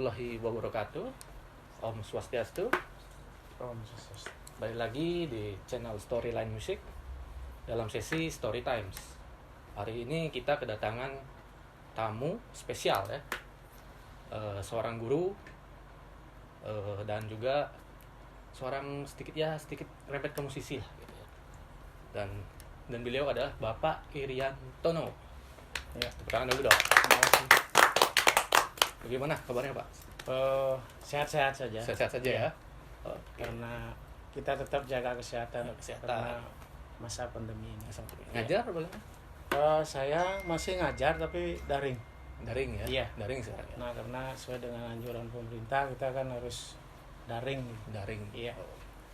warahmatullahi wabarakatuh. Om Swastiastu. Om Swastiastu. Balik lagi di channel Storyline Music dalam sesi Story Times. Hari ini kita kedatangan tamu spesial ya, seorang guru dan juga seorang sedikit rempet ke musisi lah gitu ya. Dan beliau adalah Bapak Iriantono. Ya, tepuk tangan dulu dong. Terima kasih. Bagaimana kabarnya Pak? Sehat-sehat saja. Sehat-sehat saja ya. Oke. Karena kita tetap jaga kesehatan. Kesehatan. Karena masa pandemi ini. Ngajar bagaimana? Saya masih ngajar tapi daring. Daring ya? Iya. Daring sekarang ya? Nah, karena sesuai dengan anjuran pemerintah kita kan harus daring. Daring. Iya.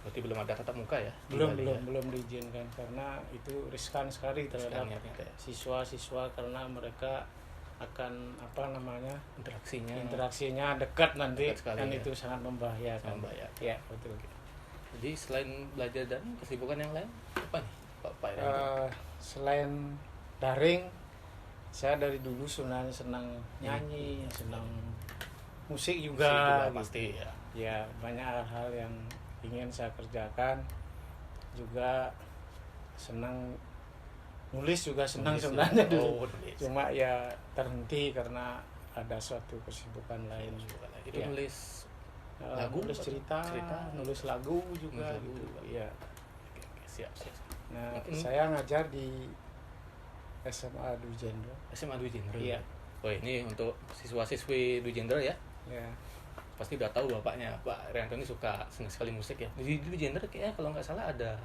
Berarti belum ada tatap muka ya? Belum diizinkan karena itu riskan sekali terhadap ya. siswa-siswa karena mereka akan interaksinya dekat nanti sekali, dan ya. itu sangat membahayakan. Ya, betul. Jadi selain belajar dan kesibukan yang lain apa nih Pak Irianto? Selain daring, saya dari dulu sebenarnya senang nyanyi, senang musik juga gitu. Pasti ya. Ya, banyak hal-hal yang ingin saya kerjakan. Juga senang nulis juga senang sebenarnya dulu. Cuma ya terhenti karena ada suatu kesibukan lain. Itu ya. nulis lagu, nulis cerita, nulis lagu juga nulis gitu. lagu. Iya. Oke, siap. Nah, saya ngajar di SMA Dwi Jendro. SMA Dwi Jendro. Iya. Oh, ini untuk siswa-siswi Dwi Jendro ya. Ya. Pasti udah tahu bapaknya, Pak Irianto ini senang sekali musik ya. Di Dwi Jendro kayaknya kalau nggak salah ada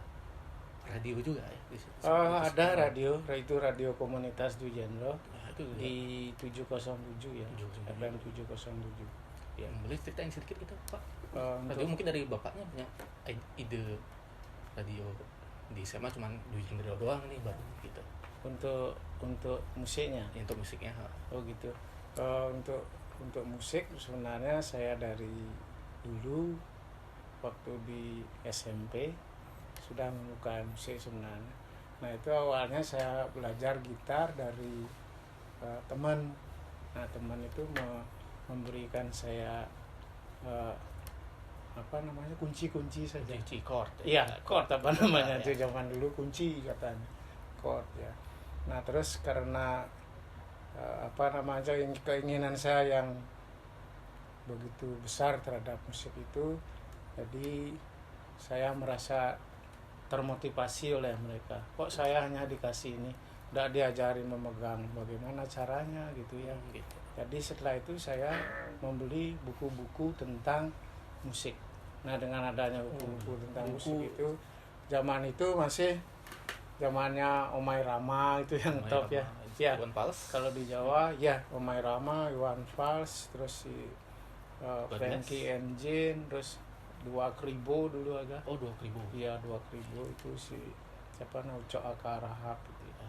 radio juga ya di situ. Ada radio, itu radio komunitas Dwi Jendro. Nah, itu di 707 ya. 707. FM 707. Ya, boleh ceritain sedikit gitu, Pak. Radio Untuk mungkin dari bapaknya punya ide radio di SMA cuman Dwi Jendro doang nih baru gitu. untuk musiknya. Ya, untuk musiknya. Oh gitu. Untuk musik sebenarnya saya dari dulu waktu di SMP sudah menyukai musik sebenarnya. Nah, itu awalnya saya belajar gitar dari teman. Nah, teman itu memberikan saya kunci-kunci saja. Kunci chord. Iya, chord apa namanya Ya. itu zaman dulu kunci katanya. Chord ya. Nah, terus karena keinginan saya yang begitu besar terhadap musik itu, jadi saya merasa termotivasi oleh mereka. Kok saya hanya dikasih ini, tidak diajari memegang bagaimana caranya gitu ya. Gitu. Jadi setelah itu saya membeli buku-buku tentang musik. Nah, dengan adanya buku-buku tentang musik itu, zaman itu masih zamannya Omai Rama itu yang top ya. Ya. Iwan Fals. Kalau di Jawa ya Omai Rama, Iwan Fals, terus si Frankie Engine, terus Dua Kribo dulu ada. Oh, 2.000. Iya, Dua Kribo itu si siapa namanya Ucok Aka Rahab gitu.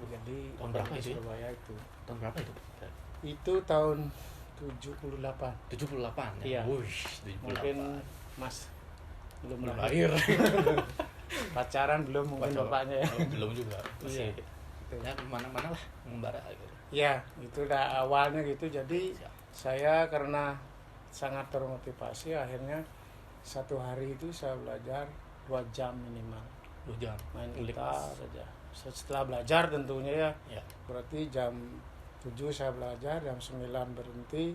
Jadi Tahun berapa itu ya? Surabaya itu. Tahun berapa itu? Itu tahun 78. 78 ya. Iya. Wush, 78. Mungkin Mas belum lahir. Pacaran belum mungkin bapaknya ya. Belum juga. Masih. Iya. Ya mana-mana lah mengembara gitu. Ya, itu udah awalnya gitu. Jadi saya karena sangat termotivasi, akhirnya satu hari itu saya belajar 2 jam minimal. 2 jam. Main gitar saja. Setelah belajar tentunya ya. Ya. Berarti jam 7 saya belajar, jam 9 berhenti,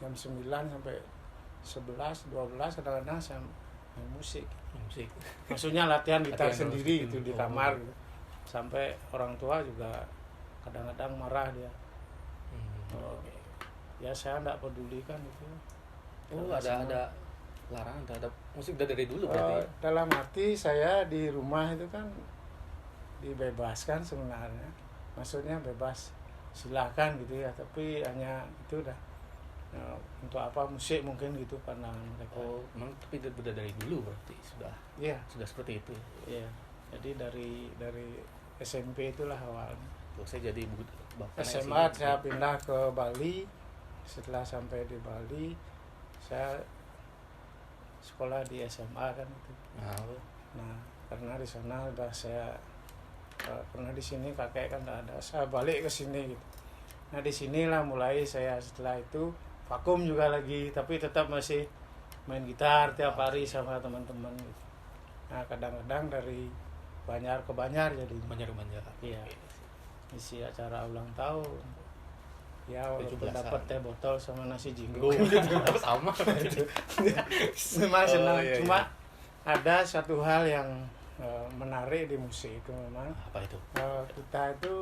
jam 9 sampai 11, 12 kadang-kadang saya main musik. Maksudnya latihan gitar sendiri itu di kamar gitu. Sampai orang tua juga kadang-kadang marah dia. Ya saya enggak pedulikan itu. Ada larangan terhadap musik dari dulu berarti. Dalam arti saya di rumah itu kan dibebaskan sebenarnya. Maksudnya bebas silakan gitu ya, tapi hanya itu udah untuk apa musik mungkin gitu pandangan mereka. Oh, memang tapi udah dari dulu berarti sudah. Iya. Sudah seperti itu. Iya. Jadi dari SMP itulah awalnya. Tuh saya jadi bapak SMA saya pindah ke Bali. Setelah sampai di Bali, saya sekolah di SMA kan itu. Nah, karena di sana udah saya karena di sini kakek kan tidak ada, saya balik ke sini gitu. Nah, di sinilah mulai saya setelah itu vakum juga lagi, tapi tetap masih main gitar tiap hari sama teman-teman gitu. Nah kadang-kadang dari Banjar ke Banjar jadi Banjar. iya, isi acara ulang tahun ya, walaupun 17-an. dapat teh botol sama nasi jinggo Gitu. Sama. memang senang. Iya, Cuma ada satu hal yang menarik di musik itu memang Apa itu? kita itu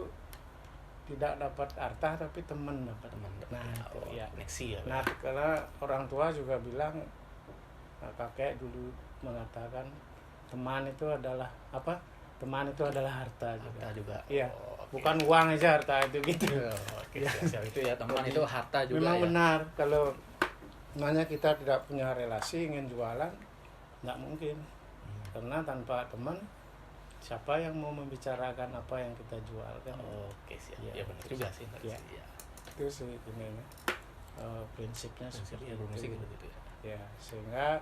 tidak dapat harta tapi teman dapat. Teman. Nah itu ya. Koneksi ya. Nah karena orang tua juga bilang, kakek dulu mengatakan teman itu adalah apa? Teman itu adalah harta juga. Harta juga. Iya. Oh, oke. Bukan uang aja harta itu gitu. Oke, siap itu ya, teman itu harta juga. Memang ya. benar, kalau namanya kita tidak punya relasi ingin jualan nggak mungkin. Karena tanpa teman siapa yang mau membicarakan apa yang kita jual kan? Oke, siap. Iya. Ya benar juga sih. Iya. Ya. Itu sih ini prinsipnya seperti Prinsipnya bermusik itu. gitu ya. Ya sehingga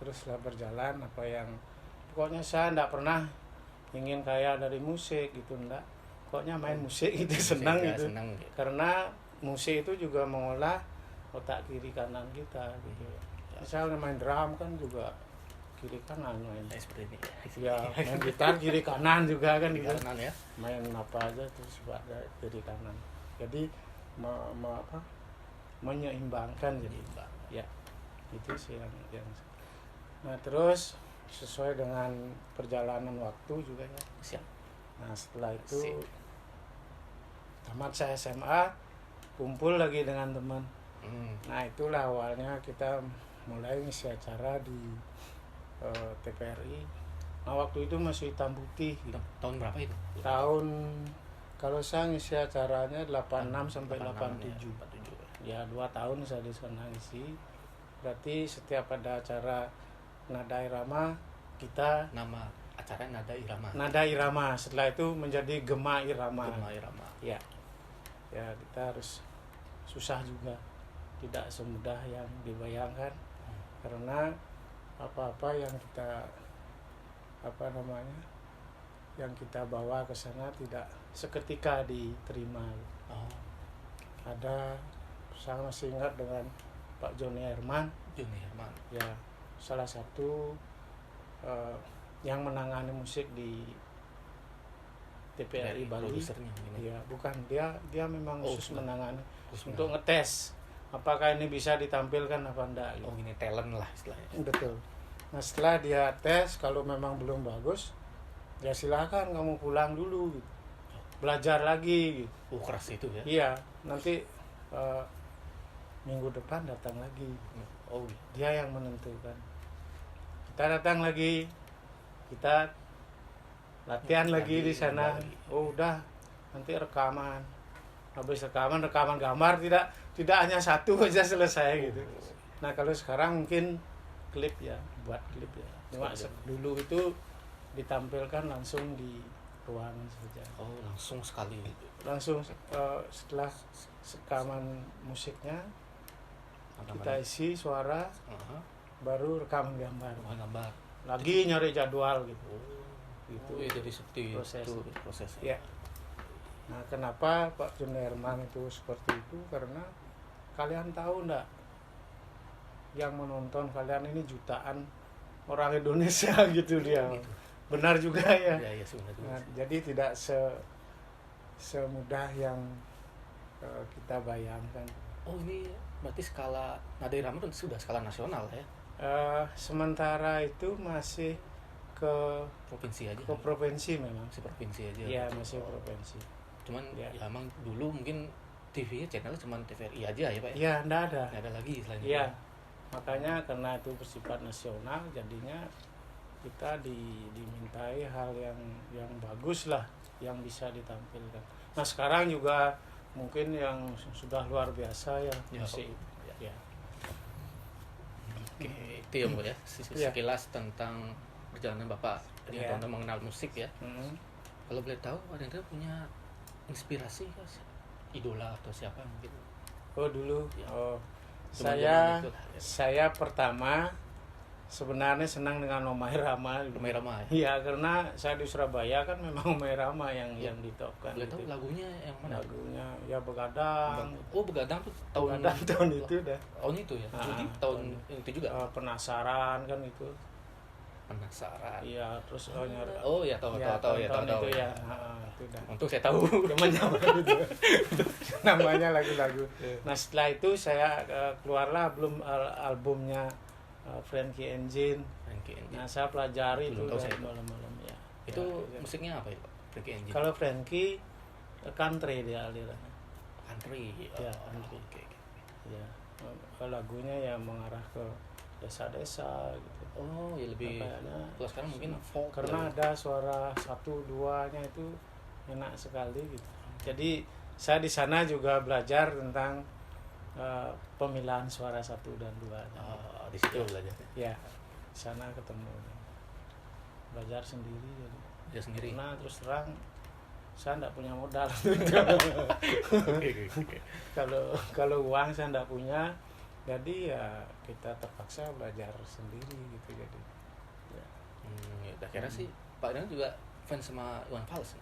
teruslah berjalan apa yang pokoknya saya tidak pernah ingin kaya dari musik gitu, enggak. Pokoknya main musik itu senang Ya, gitu. senang gitu. Karena musik itu juga mengolah otak kiri kanan kita gitu. Misalnya main drum kan juga kiri kanan main. Seperti ini. Ya, main gitar kiri kanan juga kan Di gitu. kanan ya. Main apa aja terus ada kiri kanan. Jadi menyeimbangkan jadi. Ya. Itu sih yang nah terus sesuai dengan perjalanan waktu juga ya. Siap. Nah setelah itu Sip. tamat saya SMA, kumpul lagi dengan teman. Nah itulah awalnya kita mulai ngisi acara di TVRI. Nah waktu itu masih hitam putih gitu. Tahun berapa itu? Tahun kalau saya ngisi acaranya 86 sampai 87. Ya 2 tahun saya di sana ngisi. Berarti setiap ada acara Nada Irama kita Nama acara Nada Irama. Nada Irama, setelah itu menjadi Gema Irama. Gema Irama. Ya. Ya, kita harus susah juga. Tidak semudah yang dibayangkan. Karena apa-apa yang kita yang kita bawa ke sana tidak seketika diterima. Oh, Ada, saya masih ingat dengan Pak Joni Herman, Joni Herman. ya salah satu yang menangani musik di TVRI Bali. Produsernya ini. Ya, bukan dia memang khusus bukan. menangani Khusus untuk ngetes apakah ini bisa ditampilkan apa enggak. Oh, ini talent lah istilahnya. Betul. Nah setelah dia tes, kalau memang belum bagus, ya silakan kamu pulang dulu, gitu. Belajar lagi. Gitu. Keras itu ya. Iya, nanti minggu depan datang lagi. Oh, Dia yang menentukan. Kita datang lagi, kita latihan lagi di sana. lagi. Oh udah, nanti rekaman. Habis rekaman gambar, tidak hanya satu aja selesai gitu. Nah kalau sekarang mungkin klip ya, buat klip ya. Cuma dulu itu ditampilkan langsung di ruangan saja. Oh, langsung sekali. Langsung setelah rekaman musiknya kita isi suara, baru rekaman gambar. Gambar. Lagi nyari jadwal gitu. Itu jadi seperti proses. itu proses. Ya. Nah kenapa Pak Joni Herman itu seperti itu? Karena kalian tahu enggak, yang menonton kalian ini jutaan orang Indonesia gitu dia. Gitu. Benar juga ya. Iya, sebenarnya. Nah, jadi tidak semudah yang kita bayangkan. Oh, ini berarti skala Nada Irama itu sudah skala nasional ya? Sementara itu masih ke Provinsi aja. ke provinsi memang. Masih provinsi aja. Iya, masih provinsi. Cuman Ya. ya emang dulu mungkin TV channelnya cuma TVRI aja ya Pak ya? Iya, enggak ada. Nggak ada lagi selain Iya. itu. Makanya karena itu bersifat nasional, jadinya kita dimintai hal yang bagus lah yang bisa ditampilkan. Nah sekarang juga mungkin yang sudah luar biasa ya, Ya, musik. Ya. Oke, itu ya Bu ya. Iya. Sekilas tentang perjalanan Bapak Iya. untuk mengenal musik ya. Hmm. Kalau boleh tahu, ada punya inspirasi Mas? Idola atau siapa mungkin? Oh dulu, Ya. oh Cuma saya zaman itu lah, ya. saya pertama sebenarnya senang dengan Omai Rama. Romai Rama ya. Iya, karena saya di Surabaya kan memang Omai Rama yang ditopkan. Boleh tahu lagunya yang mana? Lagunya ya Begadang. Oh, Begadang tuh tahun Tahun itu dah. tahun itu ya. Judi tahun itu juga. Penasaran kan itu. Penasaran. Iya, terus Oh ya, tahu ya. itu ya. Itu dah. Untuk saya tahu. Zaman itu namanya lagu-lagu. Nah, setelah itu saya keluarlah albumnya Frankie Engine. Nah, saya pelajari Belum itu tahu saya itu. malam-malam ya. Itu Ya. musiknya apa ya, Pak? Frankie Engine. Kalau Frankie country dia alirannya. Country. Ya, Oh, country. oke. Ya. Lagunya ya mengarah ke desa-desa gitu. Oh, ya lebih. Kayaknya Kalau sekarang mungkin folk. karena ada suara 1-2-nya itu enak sekali gitu. Jadi saya di sana juga belajar tentang pemilahan suara 1 dan 2. Di situ belajar. Ya, di sana ketemu. Belajar sendiri jadi. Dia sendiri. Nah, terus terang saya enggak punya modal. Oke. Kalau uang saya enggak punya, jadi ya kita terpaksa belajar sendiri gitu jadi. Ya. Ya, kira sih Pak Iwan juga fans sama Iwan Fals.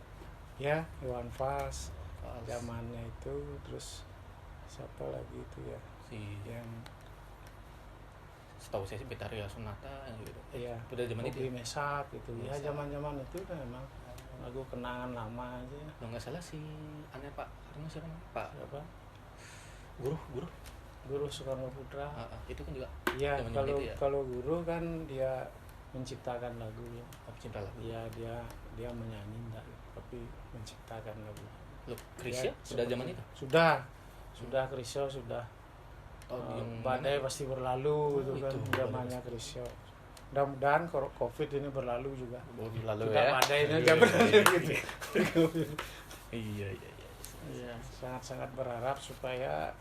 Ya, Iwan Fals Fals. zamannya itu, terus siapa lagi itu ya Si yang setahu saya sih Betharia Sonata gitu. ya Pada zaman itu. Bobby Mesak gitu ya, Mesak. zaman itu kan memang lagu kenangan lama aja. Kalau nggak salah si aneh Pak Karno siapa namanya? Pak Siapa? Guru Soekarno Putra. Itu kan juga Iya, zaman-zaman kalau itu ya? kalau guru kan dia menciptakan lagu ya. cinta lagu. Iya, dia menyanyi enggak, tapi menciptakan lagu. Loh, Krisya Ya, sudah zaman itu? Sudah Krisyo sudah. Tahun yang Badai pasti berlalu itu kan itu, zamannya Krisyo. Mudah-mudahan Covid ini berlalu juga. lalu Sudah ya. badai ini Iya, udah iya, berlalu iya. gitu. Iya. Iya, sangat-sangat berharap supaya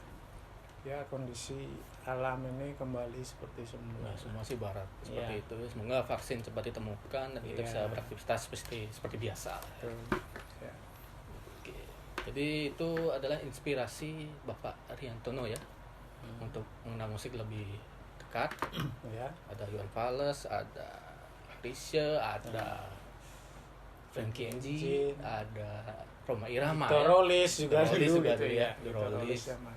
ya kondisi alam ini kembali seperti semula. Nah, semua sih barat seperti Iya. itu. Semoga vaksin cepat ditemukan dan kita Iya. bisa beraktivitas seperti biasa. Betul. Ya. Oke. Jadi itu adalah inspirasi Bapak Ariantono ya untuk mengenal musik lebih dekat. Ya. Ada Iwan Fals, ada Krisya, ada Frankie Engine, ada Rhoma Irama. Victor Rolis juga Rolis dulu juga gitu tuh ya. ya, Victor Rolis. Rolis zaman.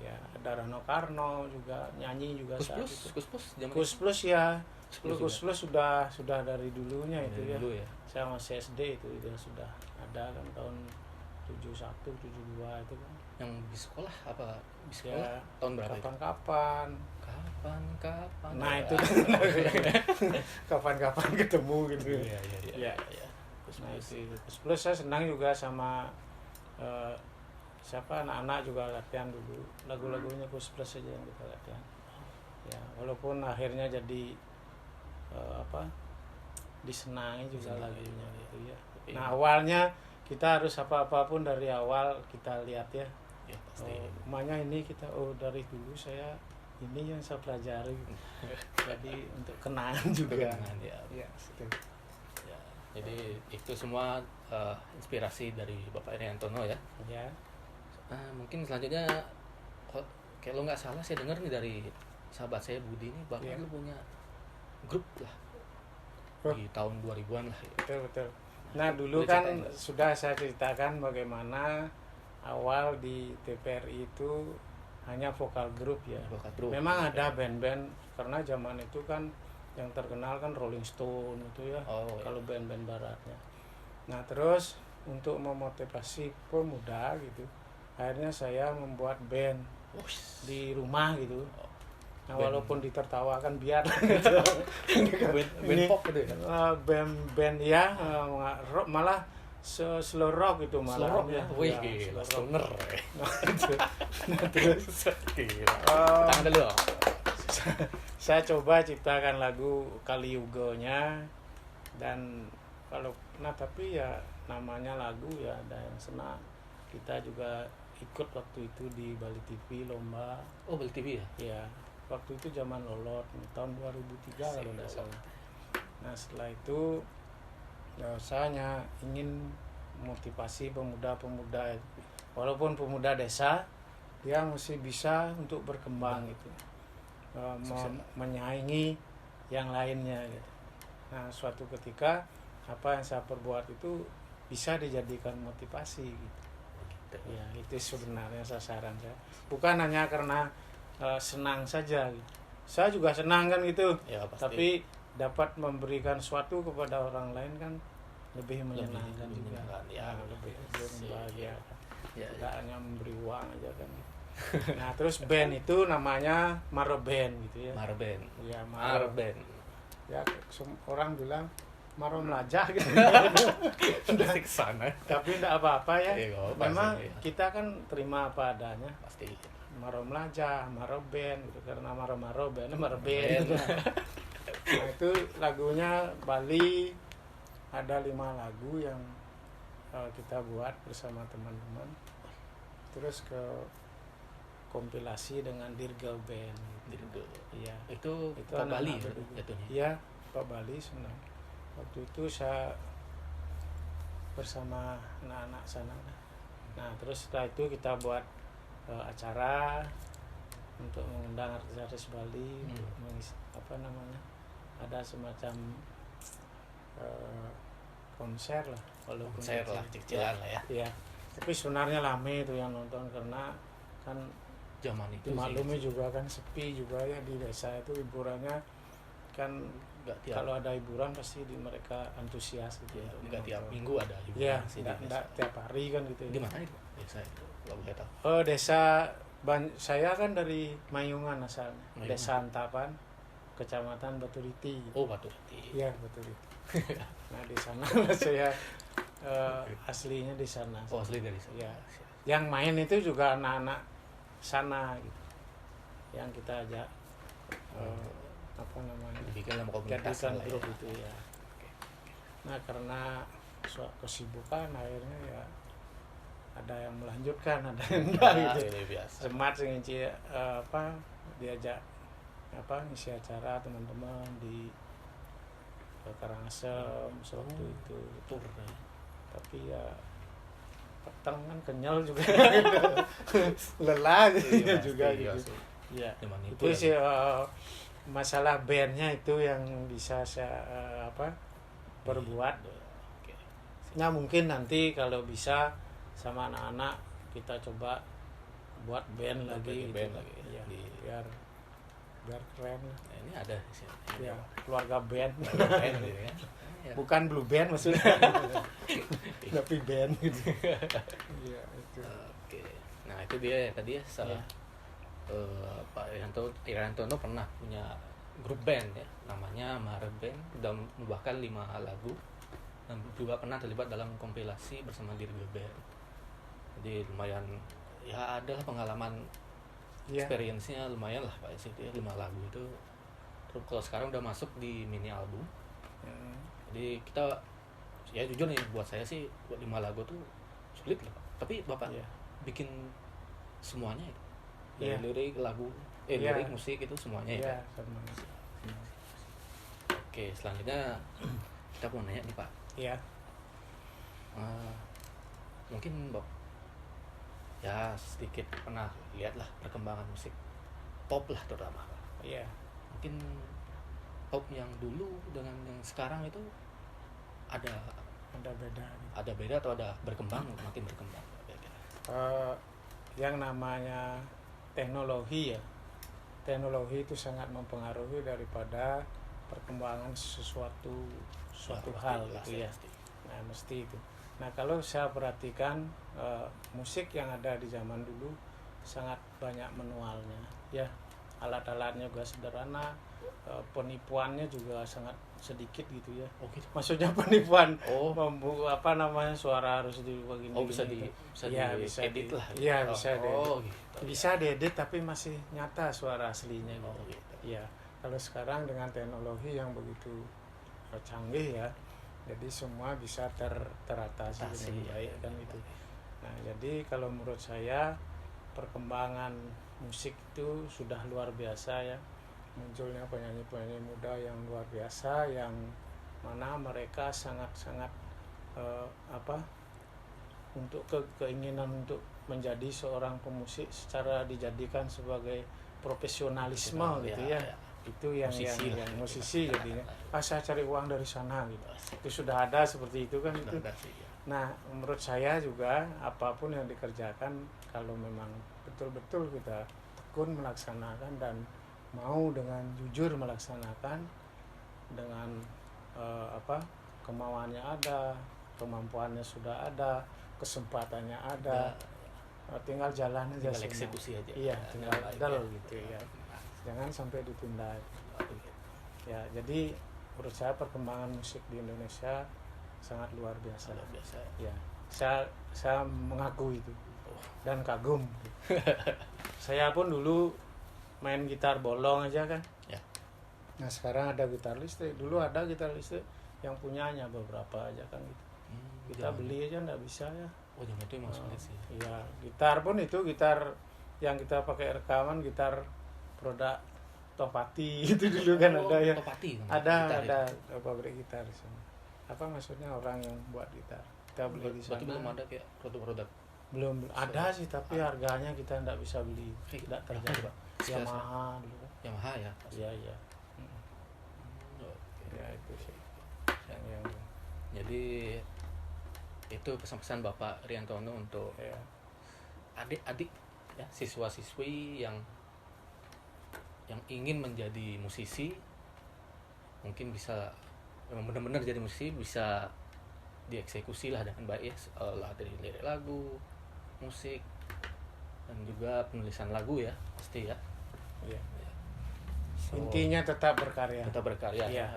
Ya, ada Rano Karno juga nyanyi juga Kus saat Plus, itu. Kus Plus zaman Kus Plus ya. Plus Kus Plus sudah dari dulunya itu ya. dulu ya. Saya masih SD itu dia sudah ada kan tahun 71 72 itu kan. Yang di sekolah apa? Di sekolah Ya, tahun berapa itu? kapan-kapan. Kapan? Nah, itu kan kapan-kapan ketemu gitu. Iya. Ya. Kus Nah, Plus. itu Kus Plus saya senang juga sama siapa anak-anak juga latihan dulu. Lagu-lagunya Kus Plus aja yang kita latihan. Ya, walaupun akhirnya jadi disenangi juga lagunya gitu ya. Nah, awalnya kita harus apapun dari awal kita lihat ya. Ya pasti. Namanya ini kita dari dulu saya ini yang saya pelajari. Jadi untuk kenangan juga. Kenangan, ya. Ya, betul. Ya, jadi itu semua inspirasi dari Bapak Ariantono ya. Ya. Mungkin selanjutnya kalau nggak salah saya dengar nih dari sahabat saya Budi ini Bapak Iya. lu punya grup lah Oh. di tahun 2000-an lah ya. Betul. Nah, dulu Boleh kan ceritain, Pak? sudah saya ceritakan bagaimana awal di TPRI itu hanya vokal grup ya. Vokal grup. Memang ada band-band karena zaman itu kan yang terkenal kan Rolling Stone itu ya. Oh, iya. Kalau band-band baratnya. Nah, terus untuk memotivasi pemuda gitu, akhirnya saya membuat band Wush. di rumah gitu. Nah, Band. walaupun ditertawakan biar gitu. band pop gitu ya. Band ya malah slow rock itu malah. Slow rock ya. Wih, slow rock. stoner. Nah, terus Kira. Tangan dulu. saya coba ciptakan lagu Kali Yugonya dan tapi ya namanya lagu ya ada yang senang. Kita juga ikut waktu itu di Bali TV lomba. Oh, Bali TV ya. Ya, waktu itu zaman lolot tahun 2003 kalau tidak salah. Nah, setelah itu ya, saya hanya ingin motivasi pemuda-pemuda, walaupun pemuda desa, dia mesti bisa untuk berkembang gitu, menyaingi yang lainnya gitu. Nah suatu ketika apa yang saya perbuat itu bisa dijadikan motivasi gitu. Ya itu sebenarnya sasaran saya, bukan hanya karena senang saja gitu. Saya juga senang kan gitu Ya, pasti. tapi dapat memberikan sesuatu kepada orang lain kan lebih menyenangkan juga. Ya, lebih membahagiakan. Ya, Tidak hanya memberi uang aja kan. Nah terus band itu namanya Maro Band gitu ya. Maro Band. Ya Maro Band. Ya orang bilang Maro Melajah gitu. Pasti kesana. Tapi tidak apa-apa ya. Iya, nggak apa-apa Memang sih, ya. kita kan terima apa adanya. Pasti. Maro Melajah, Maro Band gitu, karena Maro Band, Maro Band. Nah itu lagunya Bali, ada 5 lagu yang kita buat bersama teman-teman. Terus ke kompilasi dengan Dirgal Band. Dirgal. Iya. Itu Pak Bali ya. jatuhnya. Iya, Pak Bali senang. Waktu itu saya bersama anak-anak sana. Nah terus setelah itu kita buat acara untuk mengundang artis-artis Bali untuk mengisi, ada semacam konser lah, walaupun konser lah, kecil-kecilan lah ya. Iya. Tapi sebenarnya rame itu yang nonton karena kan zaman itu maklumnya juga kan sepi juga ya di desa itu, hiburannya kan kalau ada hiburan pasti mereka antusias gitu ya. Enggak tiap minggu ada hiburan. Iya, enggak tiap hari kan gitu. Di mana itu desa itu? Kalau boleh tahu. Desa saya kan dari Mayungan asalnya. Desa Antapan, Kecamatan Baturiti. Oh, Baturiti. Iya, Baturiti. Nah, di sana saya aslinya di sana. Oh, asli dari sana. Ya. Yang main itu juga anak-anak sana gitu. Yang kita ajak dibikin sama komunitas jadikan lah grup ya. itu ya. Nah karena kesibukan akhirnya ya ada yang melanjutkan, ada yang enggak gitu. Semat nginci diajak ngisi acara teman-teman di Karangasem waktu itu tur. tapi ya peteng kan kenyal juga lelah gitu juga gitu. Ya itu sih masalah bandnya itu yang bisa saya perbuat. Nah mungkin nanti kalau bisa sama anak-anak kita coba buat band lagi gitu. Ya, biar keren. Nah, ini ada sih. Ya, keluarga band. Band gitu ya. Bukan blue band maksudnya. Tapi band gitu. Iya, itu. Oke. Nah, itu dia tadi ya salah. Pak Iriantono pernah punya grup band ya, namanya Maro Band, udah membuahkan 5 lagu dan juga pernah terlibat dalam kompilasi bersama Dirgal Band. Jadi lumayan ya adalah pengalaman experience-nya lumayan lah Pak itu ya, 5 lagu itu. Terus kalau sekarang udah masuk di mini album. Jadi kita ya jujur nih buat saya sih buat 5 lagu tuh sulit lah Pak. Tapi Bapak bikin semuanya itu. Lirik lagu, lirik musik itu semuanya ya. Oke, selanjutnya kita mau nanya nih Pak. Iya. Mungkin Bob ya sedikit pernah lihat lah perkembangan musik pop lah terutama. Iya. Mungkin pop yang dulu dengan yang sekarang itu ada beda. Ada beda atau ada berkembang, makin berkembang. Yang namanya teknologi itu sangat mempengaruhi daripada perkembangan suatu hal gitu ya. Nah mesti itu. Nah kalau saya perhatikan musik yang ada di zaman dulu sangat banyak manualnya ya, alat-alatnya juga sederhana, penipuannya juga sangat sedikit gitu ya. Gitu. Maksudnya penipuan suara harus begini. Bisa diedit lah. Iya, bisa diedit. Gitu. Bisa diedit tapi masih nyata suara aslinya gitu. Gitu. Iya. Kalau sekarang dengan teknologi yang begitu canggih ya, jadi semua bisa teratasi dengan baik kan itu. Nah, jadi kalau menurut saya perkembangan musik itu sudah luar biasa ya. Munculnya penyanyi-penyanyi muda yang luar biasa yang mana mereka sangat-sangat untuk keinginan untuk menjadi seorang pemusik secara dijadikan sebagai profesionalisme gitu ya. itu yang Musisi yang lah. musisi jadinya. Saya cari uang dari sana gitu. Itu sudah ada seperti itu kan itu. Ada sih, ya. Nah, menurut saya juga apapun yang dikerjakan kalau memang betul-betul kita tekun melaksanakan dan mau dengan jujur melaksanakan dengan kemauannya ada, kemampuannya sudah ada, kesempatannya ada, tinggal jalan aja, tinggal semua. eksekusi aja. Iya, tinggal baik, dal ya. gitu ya. Jangan sampai ditunda. Ya, jadi menurut saya perkembangan musik di Indonesia sangat luar biasa. Luar biasa. Ya, saya mengaku itu dan kagum. Saya pun dulu main gitar bolong aja kan. Ya. Nah, sekarang ada gitar listrik. Dulu ada gitar listrik yang punyanya beberapa aja kan gitu. Kita beli aja nggak bisa ya. Oh, jangan itu emang sulit sih. Iya, gitar pun itu gitar yang kita pakai rekaman, gitar produk Topati itu dulu kan ada ya. Topati. Ada pabrik gitar di sana. Apa maksudnya orang yang buat gitar. Kita beli di sana. Berarti belum ada kayak produk-produk. Belum ada sih, tapi harganya kita nggak bisa beli. Tidak terjangkau. Yamaha dulu kan. Yamaha ya. Iya. Ya itu sih. Yang Jadi itu pesan-pesan Bapak Riantono untuk ya. adik-adik ya, siswa-siswi yang ingin menjadi musisi, mungkin bisa memang benar-benar jadi musisi, bisa dieksekusi lah dengan baik ya, lah dari lirik lagu, musik, dan juga penulisan lagu ya pasti ya. Ya. So, Intinya tetap berkarya. tetap berkarya. Iya.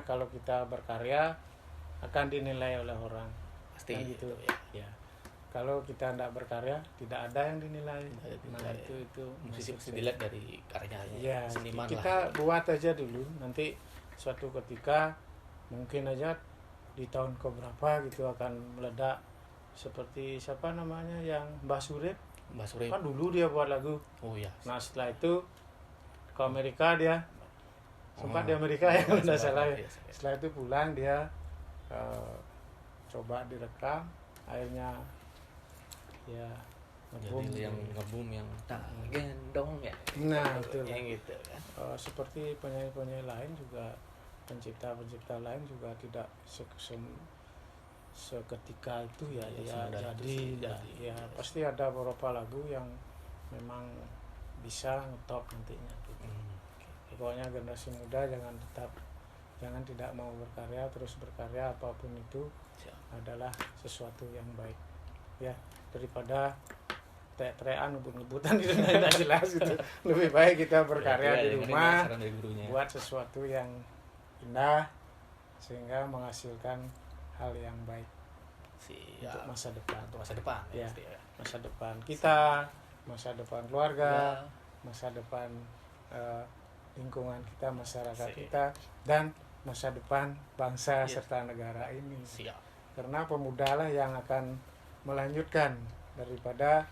Kalau kita berkarya akan dinilai oleh orang. Pasti Kan gitu. ya. Ya. Kalau kita tidak berkarya, tidak ada yang dinilai. Nah, itu Musisi maksud pasti saya. dilihat dari karyanya, Ya, seniman kita lah. buat aja dulu. Nanti suatu ketika mungkin aja di tahun keberapa gitu akan meledak. Seperti siapa namanya yang Mbah Surip. Mbak Surip. Kan dulu dia buat lagu. Oh ya. Nah, setelah itu ke Amerika dia. Sempat di Amerika ya, sempat, tidak salah ya. iya. Setelah itu pulang dia coba direkam, akhirnya ya ngebum. Jadi yang ngebum yang tak gendong ya. Nah, betul. Yang gitu kan. Seperti penyanyi-penyanyi lain juga, pencipta-pencipta lain juga tidak seketika itu ya Iya, dia semudah itu jadi sih, ya, jadi. ya pasti ada beberapa lagu yang memang bisa ngetop nantinya gitu. Pokoknya generasi muda jangan tidak mau berkarya, terus berkarya apapun itu Siap. adalah sesuatu yang baik ya, daripada teriak-teriakan ngebut-ngebutan itu tidak jelas gitu. Lebih baik kita berkarya di rumah, buat sesuatu yang indah sehingga menghasilkan hal yang baik untuk masa depan. Untuk masa depan Ya, pasti ya. masa depan kita, masa depan keluarga, masa depan lingkungan kita, masyarakat kita, dan masa depan bangsa serta negara ini. Siap. Karena pemuda lah yang akan melanjutkan daripada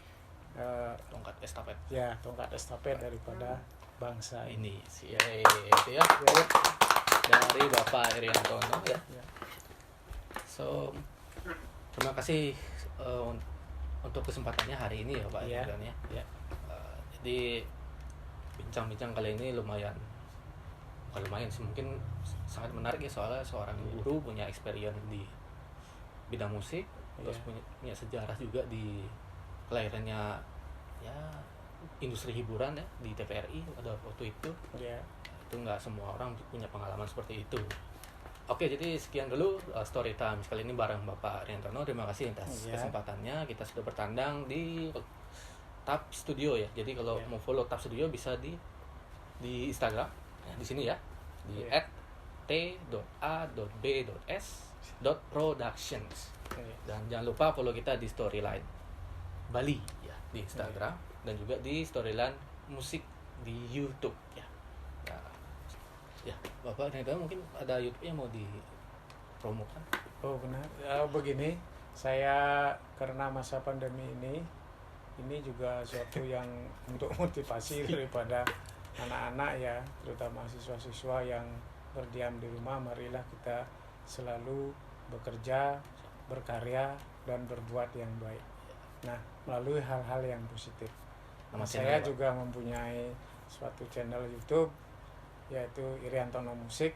Tongkat estafet tongkat estafet daripada bangsa ini. ini sih itu ya. Dari Bapak Iriantono ya. So terima kasih untuk kesempatannya hari ini ya Pak Irian ya. Jadi bincang-bincang kali ini lumayan sih, mungkin sangat menarik ya, soalnya seorang guru punya experience di bidang musik, terus punya sejarah juga di kelahirannya ya industri hiburan ya di TVRI pada waktu itu. Itu nggak semua orang punya pengalaman seperti itu. Oke, jadi sekian dulu Story Time kali ini bareng Bapak Riantono. Terima kasih atas kesempatannya. Kita sudah bertandang di Tab Studio ya. Jadi kalau mau follow Tab Studio bisa di Instagram ya, di sini ya, di @t.a.b.s.productions. Dan jangan lupa follow kita di Storyline Bali ya di Instagram dan juga di Storyline Musik di YouTube ya. Ya, Bapak Riantono mungkin ada YouTube yang mau dipromokan? Oh benar. Begini, saya karena masa pandemi ini juga suatu yang untuk motivasi daripada anak-anak ya, terutama siswa-siswa yang berdiam di rumah. Marilah kita selalu bekerja, berkarya, dan berbuat yang baik. Nah, melalui hal-hal yang positif. Saya juga mempunyai suatu channel YouTube yaitu Iriantono Musik.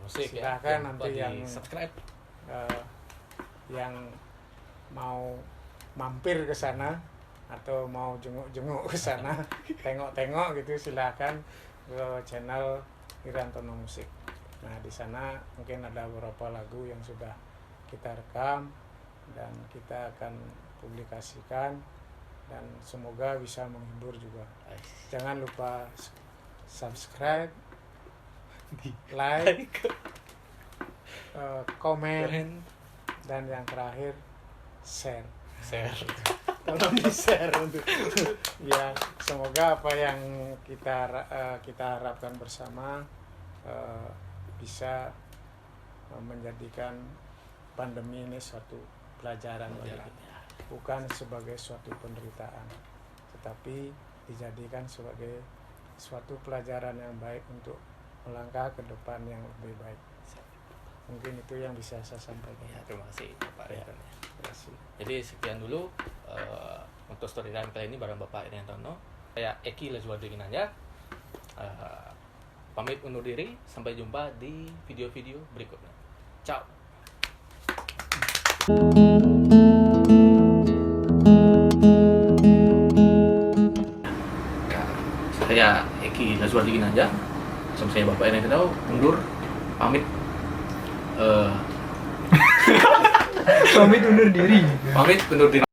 Musik Silahkan ya. nanti yang subscribe, yang mau mampir ke sana atau mau jenguk-jenguk ke sana, tengok-tengok gitu, silahkan ke channel Iriantono Musik. Nah, di sana mungkin ada beberapa lagu yang sudah kita rekam dan kita akan publikasikan dan semoga bisa menghibur juga. Jangan lupa subscribe, like, komen, dan yang terakhir share. Tolong di share untuk ya, semoga apa yang kita harapkan bersama bisa menjadikan pandemi ini suatu pelajaran bagi kita, bukan sebagai suatu penderitaan, tetapi dijadikan sebagai suatu pelajaran yang baik untuk melangkah ke depan yang lebih baik. Mungkin itu yang bisa saya sampaikan. Ya, terima kasih Pak Ya, Iriantono. terima kasih. Jadi sekian dulu untuk storyline kali ini bareng Bapak Iriantono. Saya Eki Lazuardi Ginanjar. Pamit undur diri, sampai jumpa di video-video berikutnya. Ciao. Saya Eki Lazuardi Ginanjar. Sama saya Bapak Iriantono undur pamit. Pamit undur diri. Pamit undur diri.